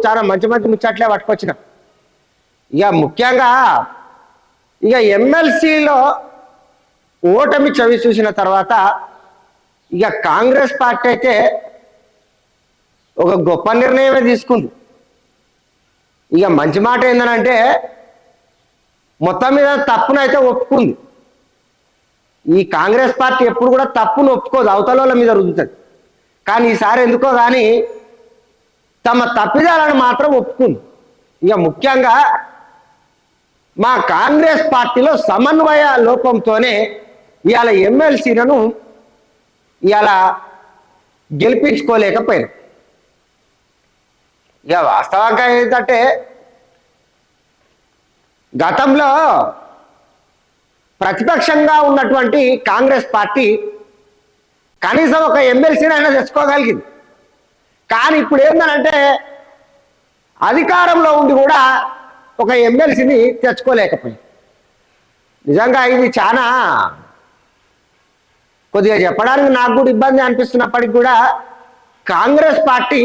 చాలా మంచి మంచి ముచ్చట్లే పట్టుకొచ్చిన. ఇక ముఖ్యంగా ఇక ఎమ్మెల్సీలో ఓటమి చవి చూసిన తర్వాత ఇక కాంగ్రెస్ పార్టీ అయితే ఒక గొప్ప నిర్ణయమే తీసుకుంది. ఇక మంచి మాట ఏంటంటే మొత్తం మీద తప్పునైతే ఒప్పుకుంది. ఈ కాంగ్రెస్ పార్టీ ఎప్పుడు కూడా తప్పును ఒప్పుకోదు, అవతల మీద రుద్దుతుంది. కానీ ఈసారి ఎందుకో కానీ తమ తప్పిదాలను మాత్రం ఒప్పుకుంది. ఇక ముఖ్యంగా మా కాంగ్రెస్ పార్టీలో సమన్వయ లోపంతోనే ఇవాళ ఎమ్మెల్సీలను ఇవాళ గెలిపించుకోలేకపోయారు. ఇక వాస్తవంగా ఏంటంటే గతంలో ప్రతిపక్షంగా ఉన్నటువంటి కాంగ్రెస్ పార్టీ కనీసం ఒక ఎమ్మెల్సీని అయినా తెచ్చుకోగలిగింది. కానీ ఇప్పుడు ఏంటంటే అధికారంలో ఉండి కూడా ఒక ఎమ్మెల్సీని తెచ్చుకోలేకపోయింది. నిజంగా ఇది చాలా కొద్దిగా చెప్పడానికి నాకు కూడా ఇబ్బంది అనిపిస్తున్నప్పటికీ కూడా కాంగ్రెస్ పార్టీ